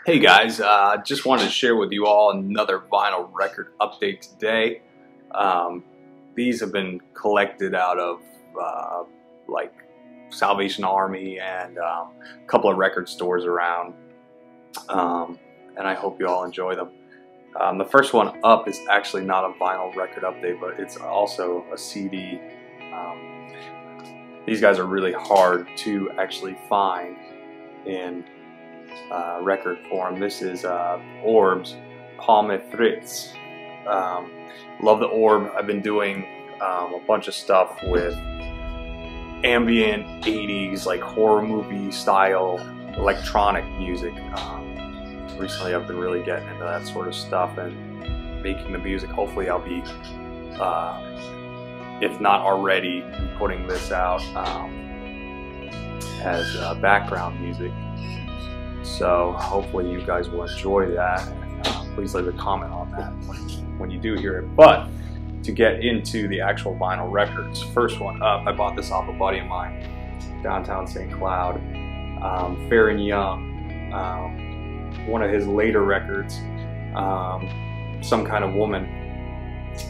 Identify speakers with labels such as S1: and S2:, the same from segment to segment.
S1: Hey guys, just wanted to share with you all another vinyl record update today. These have been collected out of like Salvation Army and a couple of record stores around, and I hope you all enjoy them. The first one up is actually not a vinyl record update, but it's also a CD. These guys are really hard to actually find in record form. This is Orb's Palme Fritz. Love the Orb. I've been doing a bunch of stuff with ambient 80s like horror movie style electronic music. Recently I've been really getting into that sort of stuff and making the music. Hopefully I'll be, if not already, putting this out as background music. So hopefully you guys will enjoy that, and please leave a comment on that when you do hear it. But to get into the actual vinyl records, first one up, I bought this off a buddy of mine, downtown St. Cloud, Fair and Young, one of his later records, Some Kind of Woman.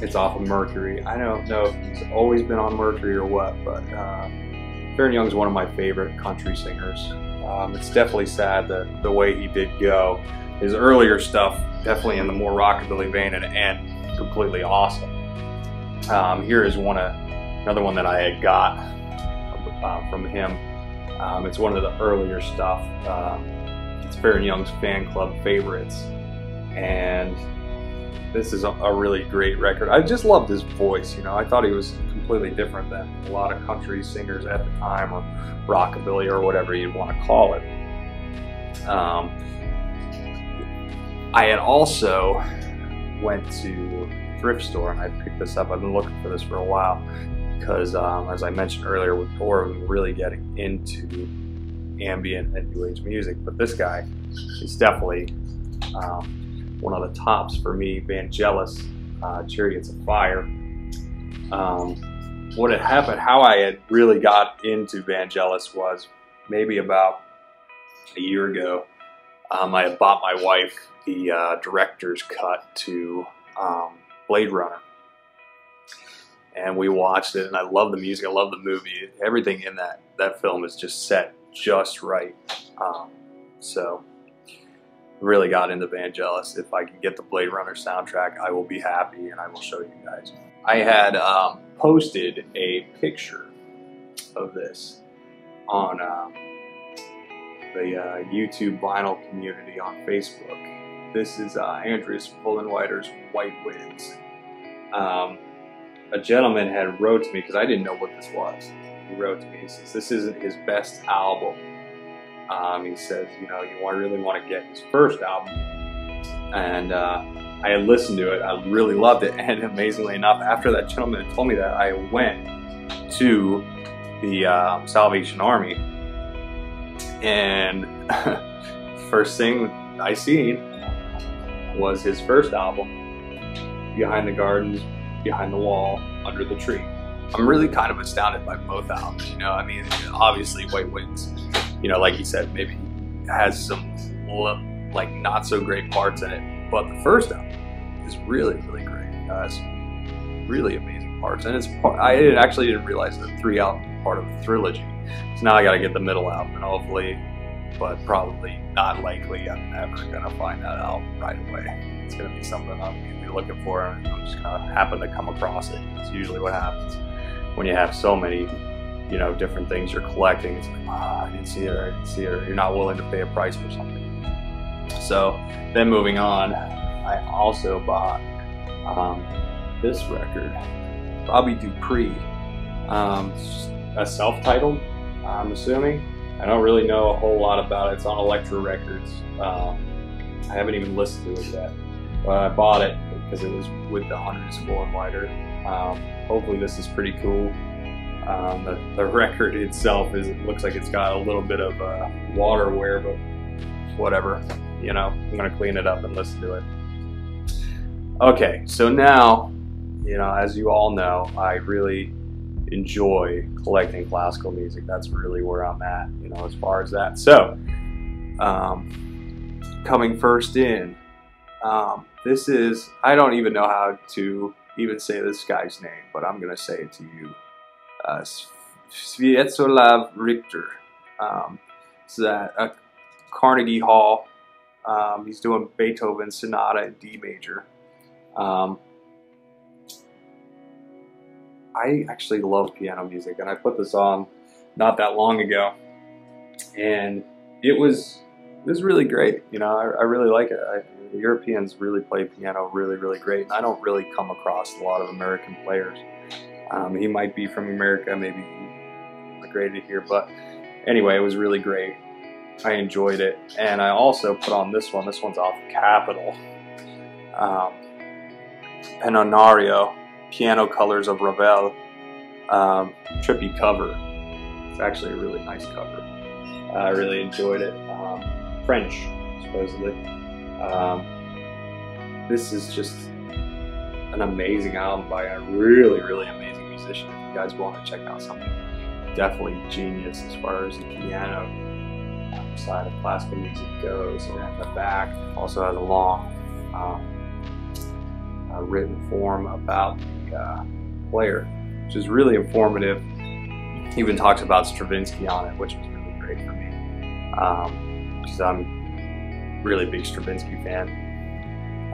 S1: It's off of Mercury. I don't know if he's always been on Mercury or what, but Fair and Young's one of my favorite country singers. It's definitely sad that the way he did go. His earlier stuff, definitely in the more rockabilly vein, and completely awesome. Here is another one that I had got from him. It's one of the earlier stuff. It's Fair and Young's Fan Club Favorites, and this is a really great record. I just loved his voice. You know, I thought he was completely different than a lot of country singers at the time, or rockabilly, or whatever you'd want to call it. I had also went to a thrift store and I picked this up. I've been looking for this for a while because, as I mentioned earlier, with Thor, I'm really getting into ambient and new age music. But this guy is definitely one of the tops for me. Vangelis, Chariots of Fire. What had happened, how I had really got into Vangelis was maybe about a year ago. I had bought my wife the director's cut to Blade Runner, and we watched it, and I love the music, I love the movie. Everything in that film is just set just right. So really got into Vangelis. If I can get the Blade Runner soundtrack, I will be happy, and I will show you guys. I had posted a picture of this on the YouTube vinyl community on Facebook. This is Andreas Fullenweider's White Winds. A gentleman had wrote to me, because I didn't know what this was. He wrote to me, he says, this isn't his best album. He says, you know, you really want to get his first album. And I had listened to it, I really loved it, and amazingly enough, after that gentleman had told me that, I went to the Salvation Army, and first thing I seen was his first album, Behind the Gardens, Behind the Wall, Under the Tree. I'm really kind of astounded by both albums, you know. I mean, obviously White Winds, you know, like he said, maybe has some like not so great parts in it, but the first album is really, really great. It's really amazing parts, and it's I actually didn't realize the 3-album part of the trilogy. So now I got to get the middle album, and hopefully, but probably not likely, I'm never gonna find that album right away. It's gonna be something I'm gonna be looking for, and I'm just gonna happen to come across it. It's usually what happens when you have so many, you know, different things you're collecting. It's like, I didn't see it, or I didn't see it, or you're not willing to pay a price for something. So then moving on, I also bought this record, Bobby Dupree, a self-titled, I'm assuming. I don't really know a whole lot about it. It's on Elektra Records. I haven't even listened to it yet, but I bought it because it was with the Andreas Fullenweider. Hopefully this is pretty cool. The record itself looks like it's got a little bit of water wear, but whatever, you know, I'm gonna clean it up and listen to it. Okay, so now, you know, as you all know, I really enjoy collecting classical music. That's really where I'm at, you know, as far as that. So coming first in. This is, I don't even know how to even say this guy's name, but I'm gonna say it to you. Sviatoslav Richter. It's at Carnegie Hall. He's doing Beethoven Sonata in D major. I actually love piano music, and I put this on not that long ago, and it was really great. You know, I really like it. The Europeans really play piano really great, and I don't really come across a lot of American players. He might be from America, maybe he migrated here, but anyway, it was really great. I enjoyed it, and I also put on this one. This one's off Capitol. Penonario, Piano Colors of Ravel. Trippy cover. It's actually a really nice cover. I really enjoyed it. French, supposedly. This is just an amazing album by a really amazing musician. If you guys want to check out something definitely genius as far as the piano side of classical music goes. And at the back also has a long written form about the player, which is really informative. He even talks about Stravinsky on it, which was really great for me, because I'm a really big Stravinsky fan.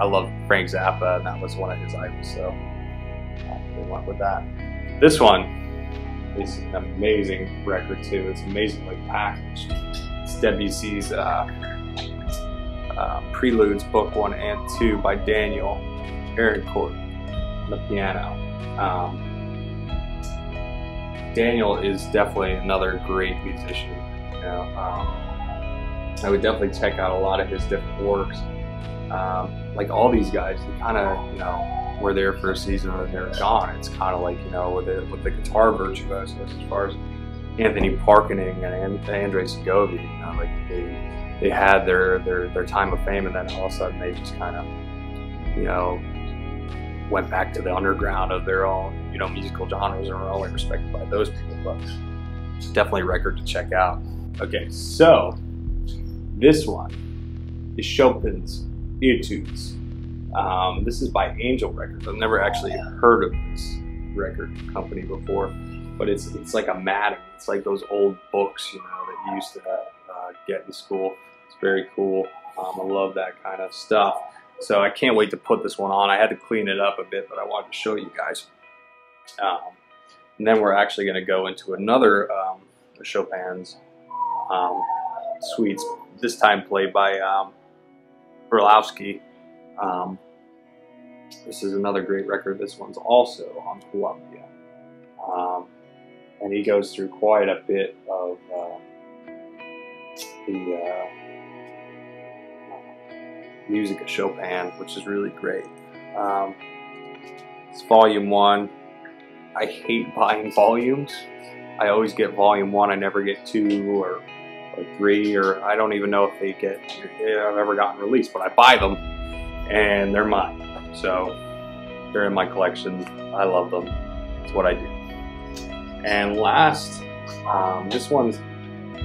S1: I love Frank Zappa, and that was one of his idols, so we went with that. This one is an amazing record too. It's amazingly packaged. It's Debussy's Preludes Book 1 and 2 by Daniel Arancourt on the piano. Daniel is definitely another great musician. You know, I would definitely check out a lot of his different works. Like all these guys, they kind of, you know, were there for a season and then they're gone. It's kind of like, you know, with the guitar virtuosos, as far as Anthony Parkening and Andrei Segovia, you know, like they had their time of fame, and then all of a sudden they just kind of, you know, went back to the underground of their own, you know, musical genres, and were only respected by those people. But definitely a record to check out. Okay, so this one is Chopin's Etudes. This is by Angel Records. I've never actually heard of this record company before, but it's like a matting. It's like those old books, you know, that you used to get in school. It's very cool. I love that kind of stuff. So I can't wait to put this one on. I had to clean it up a bit, but I wanted to show you guys. And then we're actually going to go into another Chopin's suites, this time played by Berlowski. This is another great record. This one's also on Columbia. And he goes through quite a bit of the music of Chopin, which is really great. It's volume 1. I hate buying volumes. I always get volume 1. I never get 2 or 3, or I don't even know if I've ever gotten released, but I buy them and they're mine. So they're in my collection. I love them. It's what I do. And last, this one's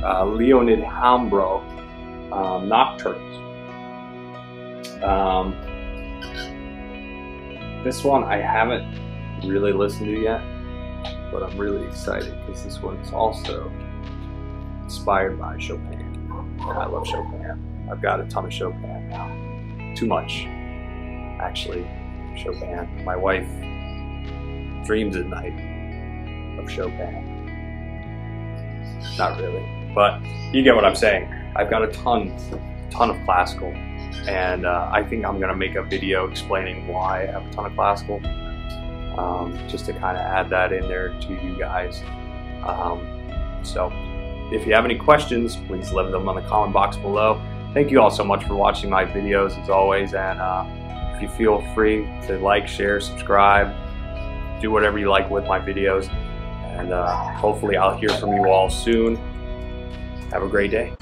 S1: Leonid Hambro Nocturnes. This one I haven't really listened to yet, but I'm really excited because this one is also inspired by Chopin. And I love Chopin. I've got a ton of Chopin now. Too much, actually. Chopin. My wife dreams at night of Chopin. Not really, but you get what I'm saying. I've got a ton of classical, and I think I'm gonna make a video explaining why I have a ton of classical, just to kind of add that in there to you guys. So if you have any questions, please leave them on the comment box below. Thank you all so much for watching my videos as always, and if you feel free to like, share, subscribe, do whatever you like with my videos, and hopefully I'll hear from you all soon. Have a great day.